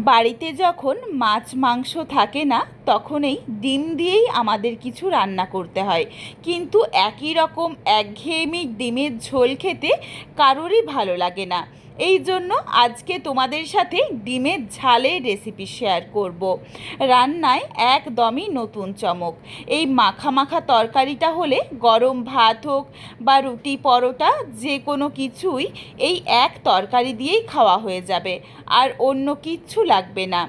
বাড়িতে যখন মাছ মাংস থাকে না তখন এই ডিম দিয়েই আমাদের কিছু রান্না করতে হয়, কিন্তু একই রকম একঘেয়েমি ডিমের ঝোল খেতে কারোরই ভালো লাগে না। এই জন্য আজকে তোমাদের সাথে ডিমের ঝালের রেসিপি শেয়ার করব। রান্নায় একদমই নতুন চমক। এই মাখা মাখা তরকারিটা হলে গরম ভাত হোক বা রুটি পরোটা যে কোনো কিছুই এই এক তরকারি দিয়েই খাওয়া হয়ে যাবে, আর অন্য কিচ্ছু লাগবে না।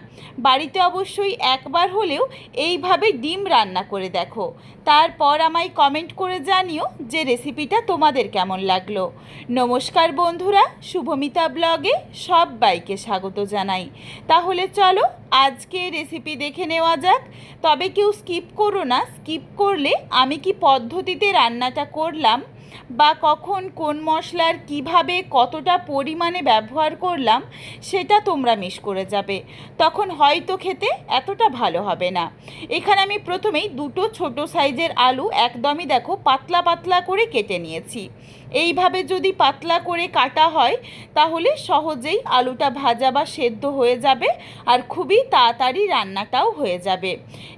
বাড়িতে অবশ্যই একবার হলেও এইভাবে ডিম রান্না করে দেখো, তারপর আমায় কমেন্ট করে জানিও যে রেসিপিটা তোমাদের কেমন লাগলো। নমস্কার বন্ধুরা, শুভমিতা ব্লগে সবাইকে স্বাগত জানাই। তাহলে চলো আজকে রেসিপি দেখে নেওয়া যাক। তবে কেউ স্কিপ করো না, স্কিপ করলে আমি কি পদ্ধতিতে রান্নাটা করলাম বা কখন কোন মশলার কিভাবে কতটা পরিমাণে ব্যবহার করলাম সেটা তোমরা মিস করে যাবে, তখন হয়তো খেতে এতটা ভালো হবে না। এখানে আমি প্রথমেই দুটো ছোট সাইজের আলু একদমই দেখো পাতলা পাতলা করে কেটে নিয়েছি। এইভাবে যদি পাতলা করে কাটা হয় তাহলে সহজেই আলুটা ভাজা বা সেদ্ধ হয়ে যাবে আর খুবই তাড়াতাড়ি রান্নাটাও হয়ে যাবে।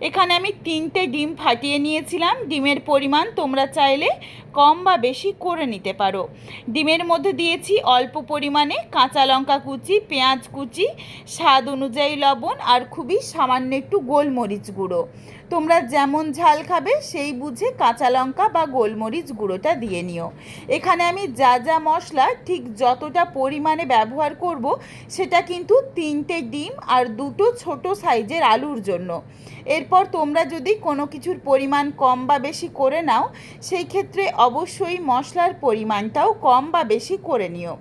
এখানে আমি 3টে ডিম ফাটিয়ে নিয়েছিলাম। ডিমের পরিমাণ তোমরা চাইলে কম বা বেশি করে নিতে পারো। ডিমের মধ্যে দিয়েছি অল্প পরিমাণে কাঁচা লঙ্কা কুচি, পেঁয়াজ কুচি, স্বাদ অনুযায়ী লবণ আর খুবই সামান্য একটু গোলমরিচ গুঁড়ো। তোমরা যেমন ঝাল খাবে সেই বুঝে কাঁচা লঙ্কা বা গোলমরিচ গুঁড়োটা দিয়ে নিও। এখানে আমি যা যা মশলা ঠিক যতটা পরিমাণে ব্যবহার করব সেটা কিন্তু 3টে ডিম আর দুটো ছোট সাইজের আলুর জন্য। এরপর তোমরা যদি কোনো কিছুর পরিমাণ কম বা বেশি করে নাও সেই ক্ষেত্রে অবশ্যই মশলার পরিমাণটাও কম বা বেশি করে নিও।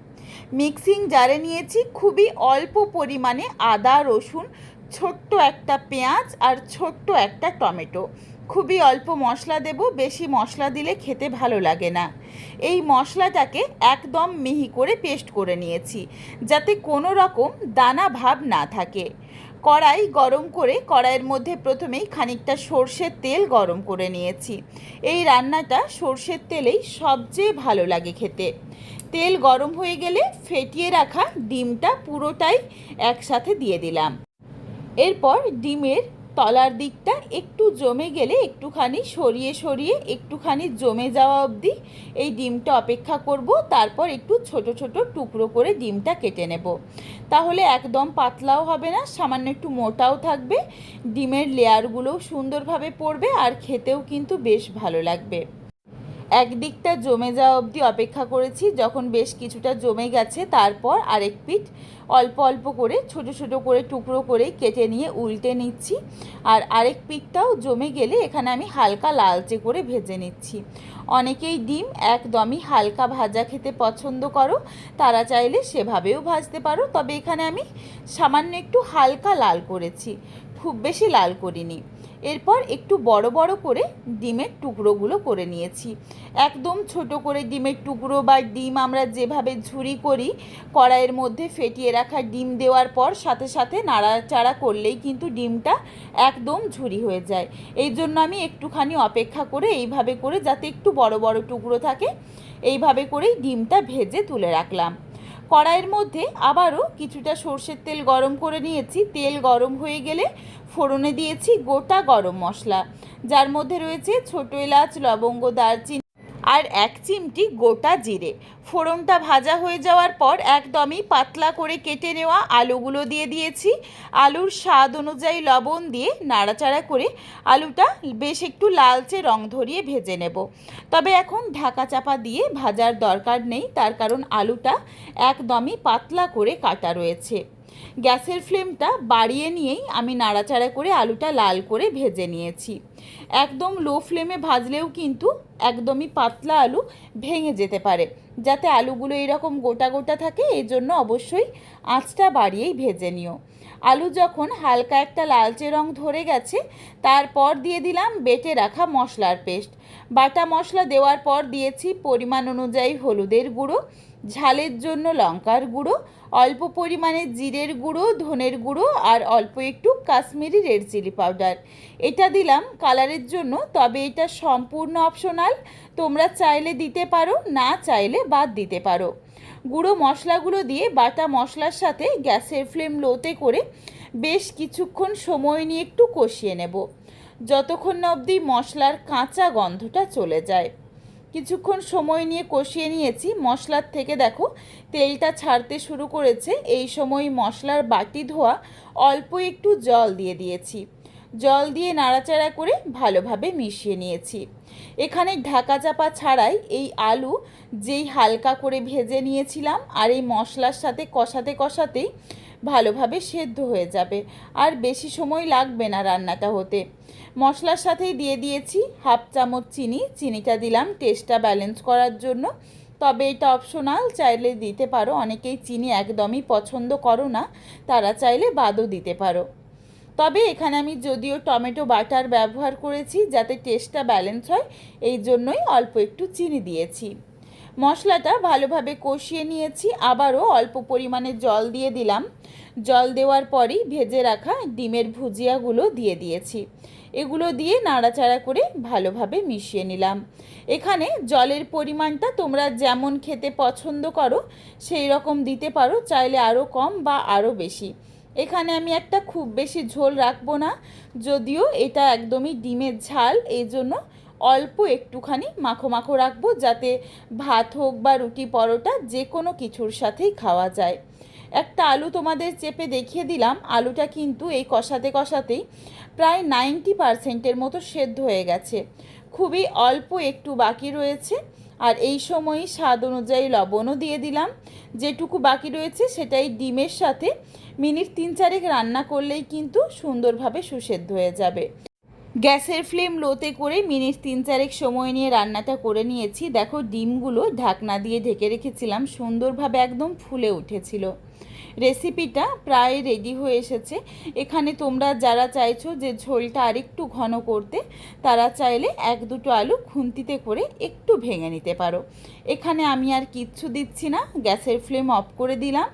মিক্সিং জারে নিয়েছি খুবই অল্প পরিমাণে আদা রসুন, ছোট্ট একটা পেঁয়াজ আর ছোট্ট একটা টমেটো। খুবই অল্প মশলা দেব, বেশি মশলা দিলে খেতে ভালো লাগে না। এই মশলাটাকে একদম মিহি করে পেস্ট করে নিয়েছি যাতে কোনো রকম দানা ভাব না থাকে। কড়াই গরম করে কড়াইয়ের মধ্যে প্রথমেই খানিকটা সর্ষের তেল গরম করে নিয়েছি। এই রান্নাটা সর্ষের তেলেই সবচেয়ে ভালো লাগে খেতে। তেল গরম হয়ে গেলে ফেটিয়ে রাখা ডিমটা পুরোটাই একসাথে দিয়ে দিলাম। এরপর ডিমের তলার দিকটা একটু জমে গেলে একটুখানি সরিয়ে সরিয়ে একটুখানি জমে যাওয়া অবধি এই ডিমটা অপেক্ষা করব। তারপর একটু ছোট ছোট টুকরো করে ডিমটা কেটে নেব। তাহলে একদম পাতলাও হবে না, সামান্য একটু মোটাও থাকবে। ডিমের লেয়ারগুলোও সুন্দরভাবে পড়বে আর খেতেও কিন্তু বেশ ভালো লাগবে। একদিকটা জমে যাওয়া অবধি অপেক্ষা করেছি। যখন বেশ কিছুটা জমে গেছে তারপর আরেক পিঠ অল্প অল্প করে ছোট ছোট করে টুকরো করে কেটে নিয়ে উল্টে নিচ্ছি। আর আরেক পিঠটাও জমে গেলে এখানে আমি হালকা লালচে করে ভেজে নিচ্ছি। অনেকেই ডিম একদমই হালকা ভাজা খেতে পছন্দ করো, তারা চাইলে সেভাবেও ভাজতে পারো, তবে এখানে আমি সামান্য একটু হালকা লাল করেছি, খুব বেশি লাল করিনি। এরপর একটু বড় বড় করে ডিমের টুকরোগুলো করে নিয়েছি। একদম ছোট করে ডিমের টুকরো বা ডিম আমরা যেভাবে ঝুরি করি, কড়াইয়ের মধ্যে ফেটিয়ে রাখা ডিম দেওয়ার পর সাথে সাথে নাড়াচাড়া করলেই কিন্তু ডিমটা একদম ঝুরি হয়ে যায়। এই জন্য আমি একটুখানি অপেক্ষা করে এইভাবে করে, যাতে একটু বড় বড় টুকরো থাকে, এইভাবে করেই ডিমটা ভেজে তুলে রাখলাম। কড়াইয়ের মধ্যে আবারও কিছুটা সর্ষের তেল গরম করে নিয়েছি। তেল গরম হয়ে গেলে ফোড়নে দিয়েছি গোটা গরম মশলা, যার মধ্যে রয়েছে ছোটো এলাচ, লবঙ্গ, দারচিনি আর 1 চিমটি গোটা জিরে। ফোড়নটা ভাজা হয়ে যাওয়ার পর একদমই পাতলা করে কেটে নেওয়া আলুগুলো দিয়ে দিয়েছি। আলুর স্বাদ অনুযায়ী লবণ দিয়ে নাড়াচাড়া করে আলুটা বেশ একটু লালচে রং ধরিয়ে ভেজে নেব। তবে এখন ঢাকা চাপা দিয়ে ভাজার দরকার নেই, তার কারণ আলুটা একদমই পাতলা করে কাটা রয়েছে। গ্যাসের ফ্লেমটা বাড়িয়ে নিয়েই আমি নাড়াচাড়া করে আলুটা লাল করে ভেজে নিয়েছি। একদম লো ফ্লেমে ভাজলেও কিন্তু একদমই পাতলা আলু ভেঙে যেতে পারে। যাতে আলুগুলো এরকম গোটা গোটা থাকে এই জন্য অবশ্যই আঁচটা বাড়িয়েই ভেজে নিও। আলু যখন হালকা একটা লালচে রং ধরে গেছে তারপর দিয়ে দিলাম বেটে রাখা মশলার পেস্ট। বাটা মশলা দেওয়ার পর দিয়েছি পরিমাণ অনুযায়ী হলুদের গুঁড়ো, ঝালের জন্য লঙ্কার গুঁড়ো, অল্প পরিমাণে জিরের গুঁড়ো, ধনের গুঁড়ো আর অল্প একটু কাশ্মীরি রেড চিলি পাউডার। এটা দিলাম কালারের জন্য, তবে এটা সম্পূর্ণ অপশনাল, তোমরা চাইলে দিতে পারো, না চাইলে বাদ দিতে পারো। গুঁড়ো মশলাগুলো দিয়ে বাটা মশলার সাথে গ্যাসের ফ্লেম লোতে করে বেশ কিছুক্ষণ সময় নিয়ে একটু কষিয়ে নেব, যতক্ষণ না অবধি মশলার কাঁচা গন্ধটা চলে যায়। কিছুক্ষণ সময় নিয়ে কষিয়ে নিয়েছি, মশলার থেকে দেখো তেলটা ছাড়তে শুরু করেছে। এই সময় মশলার বাটি ধোয়া অল্প একটু জল দিয়ে দিয়েছি, জল দিয়ে নাড়াচাড়া করে ভালোভাবে মিশিয়ে নিয়েছি। এখানে ঢাকা চাপা ছাড়াই এই আলু যেই হালকা করে ভেজে নিয়েছিলাম আর এই মশলার সাথে কষাতে কষাতেই ভালোভাবে সেদ্ধ হয়ে যাবে, আর বেশি সময় লাগবে না রান্নাটা হতে। মশলার সাথেই দিয়ে দিয়েছি হাফ চামচ চিনি, চিনিটা দিলাম টেস্টটা ব্যালেন্স করার জন্য, তবে এটা অপশনাল, চাইলে দিতে পারো। অনেকেই চিনি একদমই পছন্দ করো না, তারা চাইলে বাদও দিতে পারো। তবে এখানে আমি যদিও টমেটো বাটার ব্যবহার করেছি যাতে টেস্টটা ব্যালেন্স হয়, এই জন্যই অল্প একটু চিনি দিয়েছি। মশলাটা ভালোভাবে কষিয়ে নিয়েছি, আবারও অল্প পরিমাণে জল দিয়ে দিলাম। জল দেওয়ার পরই ভেজে রাখা ডিমের ভুজিয়াগুলো দিয়ে দিয়েছি। এগুলো দিয়ে নাড়াচাড়া করে ভালোভাবে মিশিয়ে নিলাম। এখানে জলের পরিমাণটা তোমরা যেমন খেতে পছন্দ করো সেই রকম দিতে পারো, চাইলে আরও কম বা আরও বেশি। এখানে আমি একটা খুব বেশি ঝোল রাখবো না, যদিও এটা একদমই ডিমের ঝাল, এই জন্য অল্প একটুখানি মাখো মাখো রাখবো, যাতে ভাত হোক বা রুটি পরোটা যে কোনো কিছুর সাথেই খাওয়া যায়। একটা আলু তোমাদের চেপে দেখিয়ে দিলাম, আলুটা কিন্তু এই কষাতে কষাতেই প্রায় 90%-এর মতো সেদ্ধ হয়ে গেছে, খুবই অল্প একটু বাকি রয়েছে। আর এই সময়ই স্বাদ অনুযায়ী লবণও দিয়ে দিলাম। যেটুকু বাকি রয়েছে সেটাই ডিমের সাথে মিনিট 3-4 রান্না করলেই কিন্তু সুন্দরভাবে সুসেদ্ধ হয়ে যাবে। গ্যাসের ফ্লেম লোতে করে মিনিট 3-4 সময় নিয়ে রান্নাটা করে নিয়েছি। দেখো ডিমগুলো ঢাকনা দিয়ে ঢেকে রেখেছিলাম, সুন্দরভাবে একদম ফুলে উঠেছিল। রেসিপিটা প্রায় রেডি হয়ে এসেছে। এখানে তোমরা যারা চাইছো যে ঝোলটা আরেকটু ঘন করতে, তারা চাইলে 1-2 আলু খুন্তিতে করে একটু ভেঙে নিতে পারো। এখানে আমি আর কিচ্ছু দিচ্ছি না, গ্যাসের ফ্লেম অফ করে দিলাম,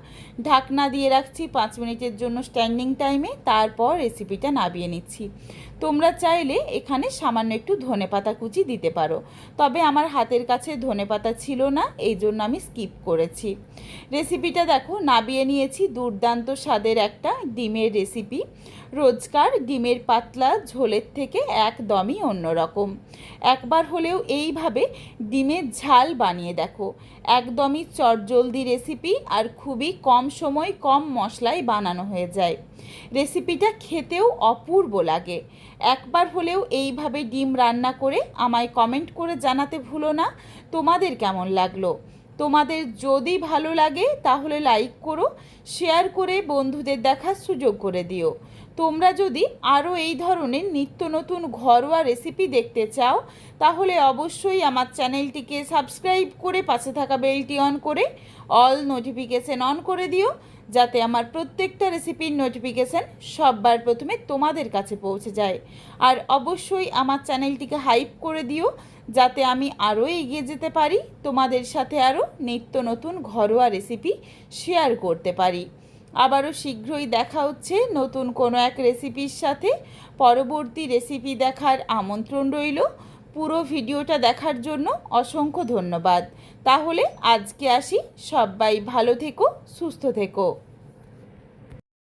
ঢাকনা দিয়ে রাখছি 5 মিনিটের জন্য স্ট্যান্ডিং টাইমে, তারপর রেসিপিটা নামিয়ে নিচ্ছি। তোমরা চাইলে এখানে সামান্য একটু ধনেপাতা কুচি দিতে পারো, তবে আমার হাতের কাছে ধনেপাতা ছিল না, এই জন্য আমি স্কিপ করেছি। রেসিপিটা দেখো নামিয়ে নিয়েছি। দুর্দান্ত স্বাদের একটা ডিমের রেসিপি, রোজকার ডিমের পাতলা ঝোলের থেকে একদমই অন্যরকম। একবার হলেও এইভাবে ডিমের ঝাল বানিয়ে দেখো, একদমই চটজলদি রেসিপি আর খুবই কম সময় কম মশলায় বানানো হয়ে যায়। রেসিপিটা খেতেও অপূর্ব লাগে। একবার হলেও এইভাবে ডিম রান্না করে আমায় কমেন্ট করে জানাতে ভুলো না তোমাদের কেমন লাগলো। তোমাদের যদি ভালো লাগে তাহলে লাইক করো, শেয়ার করে বন্ধুদের দেখার সুযোগ করে দিও। তোমরা যদি আরও এই ধরনের নিত্য নতুন ঘরোয়া রেসিপি দেখতে চাও তাহলে অবশ্যই আমার চ্যানেলটিকে সাবস্ক্রাইব করে পাশে থাকা বেলটি অন করে অল নোটিফিকেশন অন করে দিও, যাতে আমার প্রত্যেকটা রেসিপির নোটিফিকেশান সববার প্রথমে তোমাদের কাছে পৌঁছে যায়। আর অবশ্যই আমার চ্যানেলটিকে হাইপ করে দিও, যাতে আমি আরও এগিয়ে যেতে পারি, তোমাদের সাথে আরও নিত্য নতুন ঘরোয়া রেসিপি শেয়ার করতে পারি। আবারও শীঘ্রই দেখা হচ্ছে নতুন কোনো এক রেসিপির সাথে। পরবর্তী রেসিপি দেখার আমন্ত্রণ রইল। পুরো ভিডিওটা দেখার জন্য অসংখ্য ধন্যবাদ। তাহলে আজকে আসি, সবাই ভালো থেকো, সুস্থ থেকো।